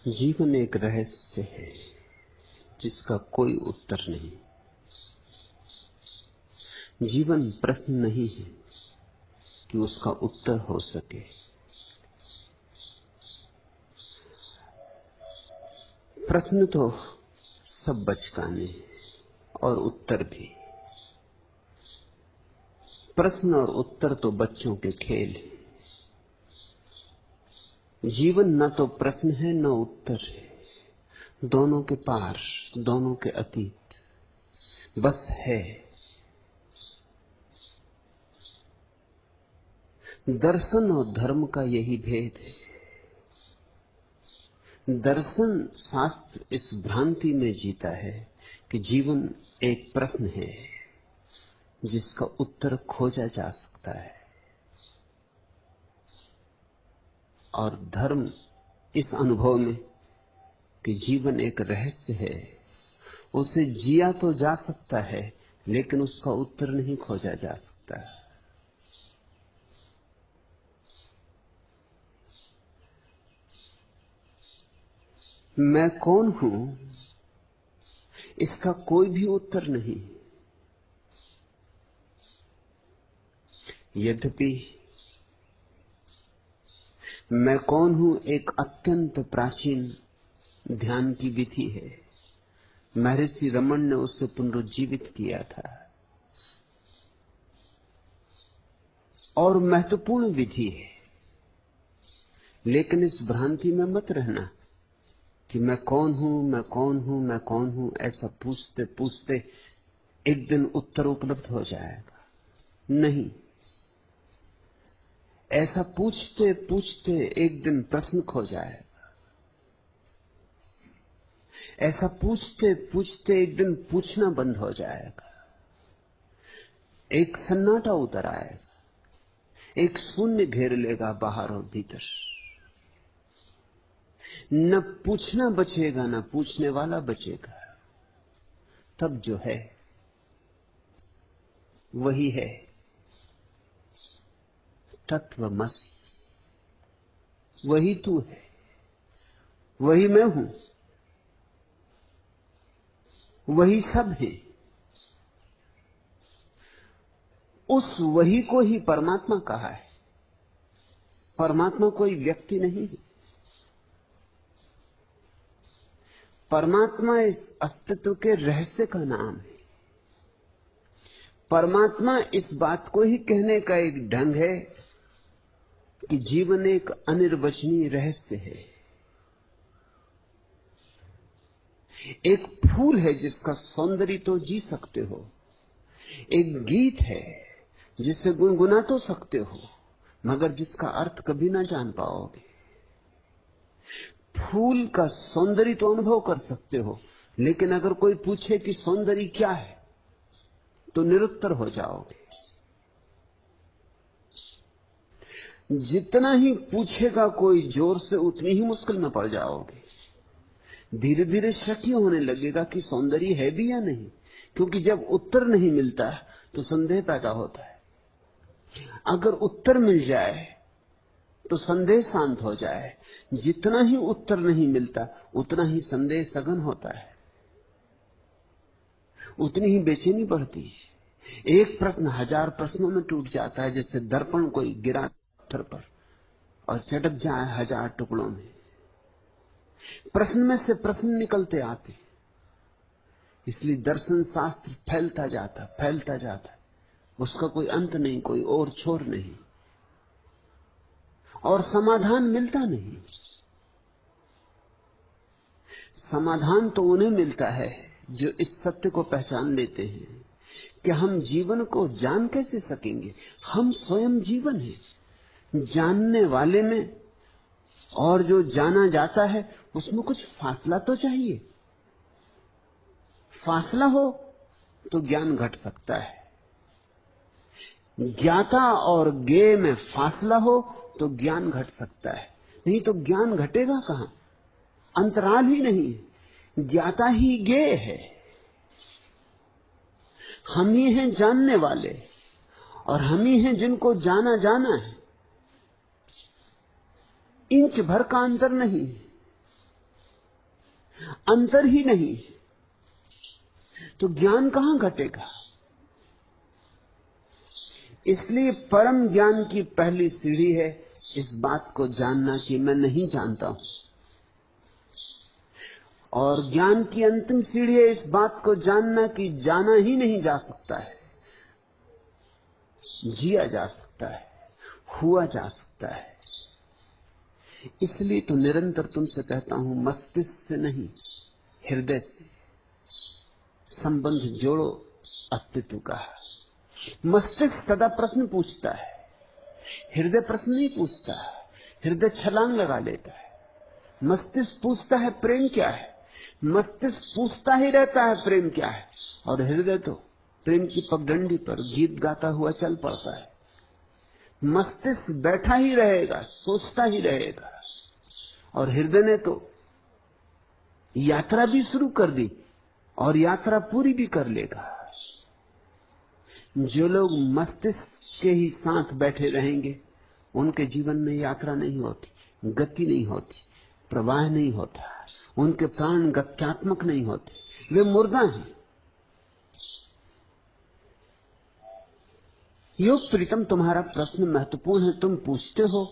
जीवन एक रहस्य है जिसका कोई उत्तर नहीं। जीवन प्रश्न नहीं है कि उसका उत्तर हो सके। प्रश्न तो सब बचकाने और उत्तर भी। प्रश्न और उत्तर तो बच्चों के खेल है। जीवन न तो प्रश्न है न उत्तर है, दोनों के पार, दोनों के अतीत, बस है। दर्शन और धर्म का यही भेद है। दर्शन शास्त्र इस भ्रांति में जीता है कि जीवन एक प्रश्न है जिसका उत्तर खोजा जा सकता है, और धर्म इस अनुभव में कि जीवन एक रहस्य है, उसे जिया तो जा सकता है लेकिन उसका उत्तर नहीं खोजा जा सकता। मैं कौन हूं, इसका कोई भी उत्तर नहीं। यद्यपि मैं कौन हूं एक अत्यंत प्राचीन ध्यान की विधि है। महर्षि रमन ने उसे पुनरुज्जीवित किया था और महत्वपूर्ण विधि है। लेकिन इस भ्रांति में मत रहना कि मैं कौन हूं, मैं कौन हूं, मैं कौन हूं, ऐसा पूछते पूछते एक दिन उत्तर उपलब्ध हो जाएगा। नहीं, ऐसा पूछते पूछते एक दिन प्रश्न खो जाएगा। ऐसा पूछते पूछते एक दिन पूछना बंद हो जाएगा। एक सन्नाटा उतर आएगा, एक शून्य घेर लेगा बाहर और भीतर। न पूछना बचेगा, न पूछने वाला बचेगा। तब जो है वही है, तत्वमसि। वही तू है, वही मैं हूं, वही सब है। उस वही को ही परमात्मा कहा है। परमात्मा कोई व्यक्ति नहीं है। परमात्मा इस अस्तित्व के रहस्य का नाम है। परमात्मा इस बात को ही कहने का एक ढंग है कि जीवन एक अनिर्वचनीय रहस्य है। एक फूल है जिसका सौंदर्य तो जी सकते हो, एक गीत है जिसे गुनगुना तो सकते हो, मगर जिसका अर्थ कभी ना जान पाओगे। फूल का सौंदर्य तो अनुभव कर सकते हो, लेकिन अगर कोई पूछे कि सौंदर्य क्या है तो निरुत्तर हो जाओगे। जितना ही पूछेगा कोई जोर से, उतनी ही मुश्किल में पड़ जाओगे। धीरे धीरे शक ही होने लगेगा कि सौंदर्य है भी या नहीं, क्योंकि जब उत्तर नहीं मिलता तो संदेह पैदा होता है। अगर उत्तर मिल जाए तो संदेह शांत हो जाए। जितना ही उत्तर नहीं मिलता उतना ही संदेह सघन होता है, उतनी ही बेचैनी बढ़ती है। एक प्रश्न हजार प्रश्नों में टूट जाता है, जैसे दर्पण कोई गिरा पत्थर पर और चटक जाए हजार टुकड़ों में। प्रश्न में से प्रश्न निकलते आते, इसलिए दर्शन शास्त्र फैलता जाता, फैलता जाता, उसका कोई अंत नहीं, कोई और छोर नहीं, और समाधान मिलता नहीं। समाधान तो उन्हें मिलता है जो इस सत्य को पहचान लेते हैं कि हम जीवन को जान कैसे सकेंगे। हम स्वयं जीवन हैं। जानने वाले में और जो जाना जाता है उसमें कुछ फासला तो चाहिए। फासला हो तो ज्ञान घट सकता है। ज्ञाता और ज्ञेय में फासला हो तो ज्ञान घट सकता है, नहीं तो ज्ञान घटेगा कहां। अंतराल ही नहीं, ज्ञाता ही ज्ञेय है। हम ही हैं जानने वाले और हम ही हैं जिनको जाना जाना है। इंच भर का अंतर नहीं। अंतर ही नहीं, तो ज्ञान कहां घटेगा? इसलिए परम ज्ञान की पहली सीढ़ी है इस बात को जानना कि मैं नहीं जानता हूं, और ज्ञान की अंतिम सीढ़ी है इस बात को जानना कि जाना ही नहीं जा सकता है, जिया जा सकता है, हुआ जा सकता है। इसलिए तो निरंतर तुमसे कहता हूं, मस्तिष्क से नहीं, हृदय से संबंध जोड़ो अस्तित्व का। मस्तिष्क सदा प्रश्न पूछता है, हृदय प्रश्न नहीं पूछता। हृदय छलांग लगा लेता है। मस्तिष्क पूछता है प्रेम क्या है, मस्तिष्क पूछता ही रहता है प्रेम क्या है, और हृदय तो प्रेम की पगडंडी पर गीत गाता हुआ चल पड़ता है। मस्तिष्क बैठा ही रहेगा, सोचता ही रहेगा, और हृदय ने तो यात्रा भी शुरू कर दी और यात्रा पूरी भी कर लेगा। जो लोग मस्तिष्क के ही साथ बैठे रहेंगे उनके जीवन में यात्रा नहीं होती, गति नहीं होती, प्रवाह नहीं होता, उनके प्राण गत्यात्मक नहीं होते, वे मुर्दा हैं। योग प्रीतम, तुम्हारा प्रश्न महत्वपूर्ण है। तुम पूछते हो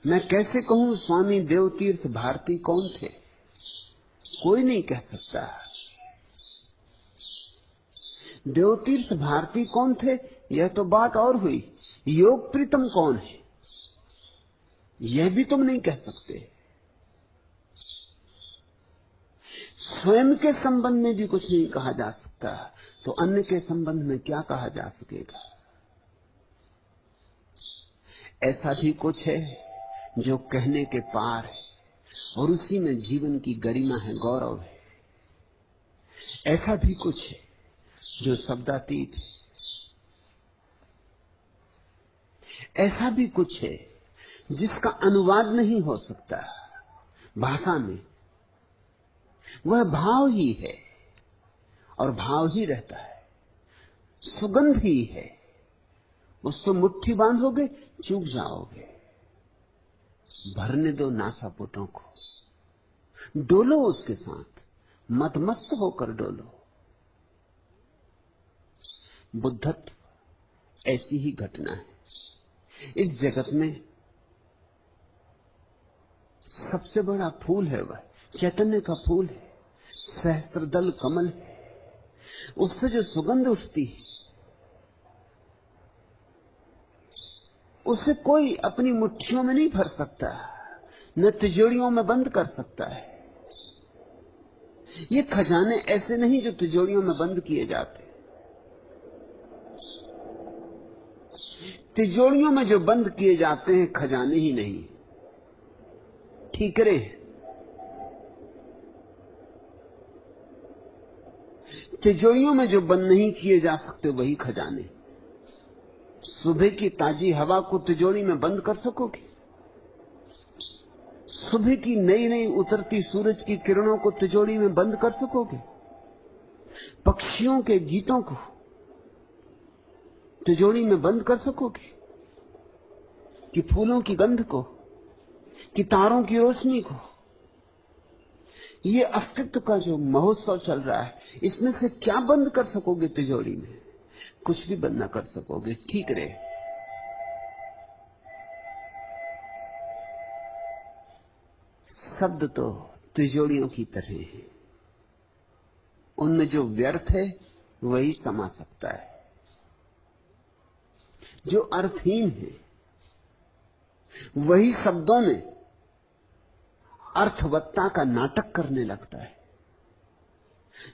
मैं कैसे कहूं स्वामी देवतीर्थ भारती कौन थे? कोई नहीं कह सकता। देवतीर्थ भारती कौन थे यह तो बात और हुई, योग प्रीतम कौन है यह भी तुम नहीं कह सकते। स्वयं के संबंध में भी कुछ नहीं कहा जा सकता, तो अन्य के संबंध में क्या कहा जा सकेगा? ऐसा भी कुछ है जो कहने के पार है, और उसी में जीवन की गरिमा है, गौरव है। ऐसा भी कुछ है जो शब्दातीत है। ऐसा भी कुछ है जिसका अनुवाद नहीं हो सकता भाषा में। वह भाव ही है और भाव ही रहता है, सुगंध ही है। उसको मुट्ठी बांधोगे चूक जाओगे। भरने दो नासापुटों को, डोलो उसके साथ, मतमस्त होकर डोलो। बुद्धत्व ऐसी ही घटना है। इस जगत में सबसे बड़ा फूल है वह चैतन्य का फूल है, सहस्त्रदल कमल है। उससे जो सुगंध उठती है उसे कोई अपनी मुट्ठियों में नहीं भर सकता, न तिजोरियों में बंद कर सकता है। ये खजाने ऐसे नहीं जो तिजोरियों में बंद किए जाते। तिजोरियों में जो बंद किए जाते हैं खजाने ही नहीं, ठीकरे। तिजोरियों में जो बंद नहीं किए जा सकते वही खजाने। सुबह की ताजी हवा को तिजोरी में बंद कर सकोगे? सुबह की नई नई उतरती सूरज की किरणों को तिजोरी में बंद कर सकोगे? पक्षियों के गीतों को तिजोरी में बंद कर सकोगे? कि फूलों की गंध को, कि तारों की रोशनी को? ये अस्तित्व का जो महोत्सव चल रहा है, इसमें से क्या बंद कर सकोगे तिजोरी में? कुछ भी बंद ना कर सकोगे। ठीक रहे। शब्द तो तिजोरियों की तरह है, उनमें जो व्यर्थ है वही समा सकता है, जो अर्थहीन है वही शब्दों में अर्थवत्ता का नाटक करने लगता है।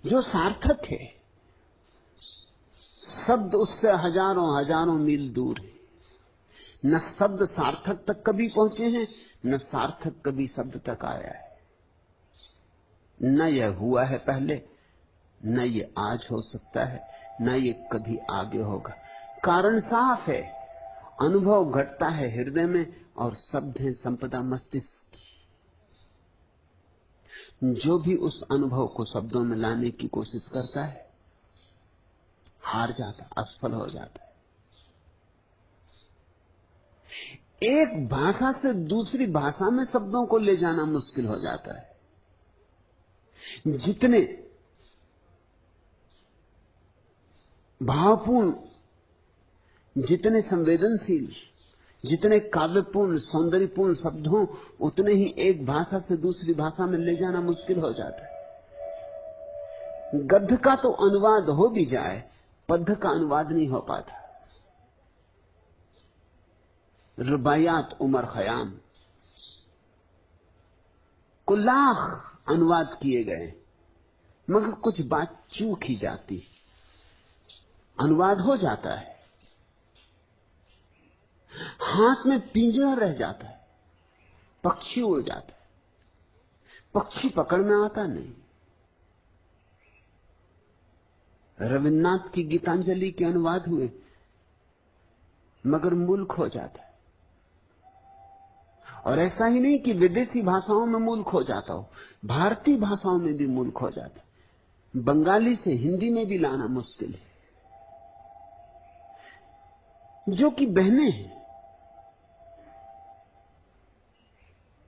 जो सार्थक है शब्द उससे हजारों हजारों मील दूर है। न शब्द सार्थक तक कभी पहुंचे हैं, न सार्थक कभी शब्द तक आया है। न यह हुआ है पहले, न ये आज हो सकता है, न ये कभी आगे होगा। कारण साफ है, अनुभव घटता है हृदय में और शब्द है संपदा मस्तिष्क की। जो भी उस अनुभव को शब्दों में लाने की कोशिश करता है हार जाता, असफल हो जाता है। एक भाषा से दूसरी भाषा में शब्दों को ले जाना मुश्किल हो जाता है। जितने भावपूर्ण, जितने संवेदनशील, जितने काव्यपूर्ण सौंदर्यपूर्ण शब्द हों, उतने ही एक भाषा से दूसरी भाषा में ले जाना मुश्किल हो जाता है। गद्य का तो अनुवाद हो भी जाए, पद्य का अनुवाद नहीं हो पाता। रुबायात उमर खयाम को लाख अनुवाद किए गए, मगर कुछ बात चूक ही जाती। अनुवाद हो जाता है, हाथ में पिंजरा रह जाता है, पक्षी उड़ जाता है, पक्षी पकड़ में आता नहीं। रविन्द्रनाथ की गीतांजलि के अनुवाद हुए, मगर मूल खो जाता है। और ऐसा ही नहीं कि विदेशी भाषाओं में मूल खो जाता हो, भारतीय भाषाओं में भी मूल खो जाता है। बंगाली से हिंदी में भी लाना मुश्किल है, जो कि बहनें हैं,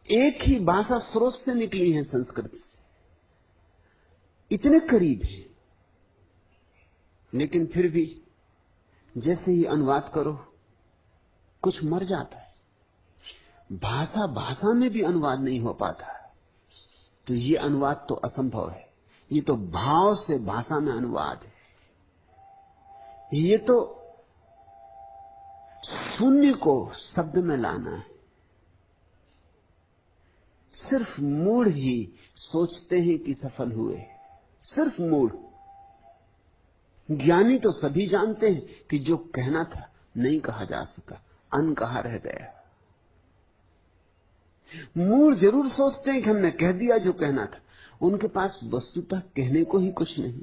एक ही भाषा स्रोत से निकली है, संस्कृत से, इतने करीब है, लेकिन फिर भी जैसे ही अनुवाद करो कुछ मर जाता है। भाषा भाषा में भी अनुवाद नहीं हो पाता, तो ये अनुवाद तो असंभव है। ये तो भाव से भाषा में अनुवाद है। ये तो शून्य को शब्द में लाना है। सिर्फ मूढ़ ही सोचते हैं कि सफल हुए, सिर्फ मूढ़। ज्ञानी तो सभी जानते हैं कि जो कहना था नहीं कहा जा सका, अनकहा रह गया। मूढ़ जरूर सोचते हैं कि हमने कह दिया जो कहना था, उनके पास वस्तुतः कहने को ही कुछ नहीं।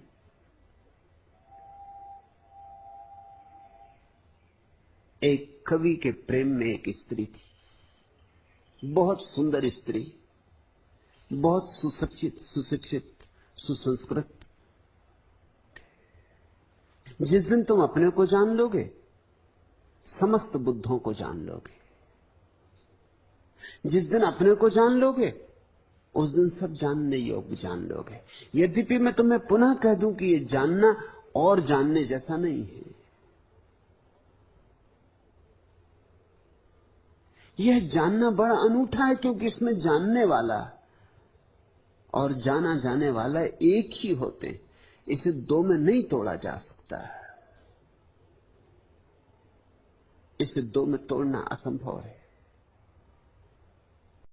एक कवि के प्रेम में एक स्त्री थी, बहुत सुंदर स्त्री, बहुत सुशिक्षित, सुसंस्कृत। जिस दिन तुम अपने को जान लोगे, समस्त बुद्धों को जान लोगे। जिस दिन अपने को जान लोगे, उस दिन सब जानने योग्य जान लोगे। यद्यपि मैं तुम्हें पुनः कह दूं कि यह जानना और जानने जैसा नहीं है। यह जानना बड़ा अनूठा है, क्योंकि इसमें जानने वाला और जाना जाने वाला एक ही होते हैं। इसे दो में नहीं तोड़ा जा सकता, इसे दो में तोड़ना असंभव है।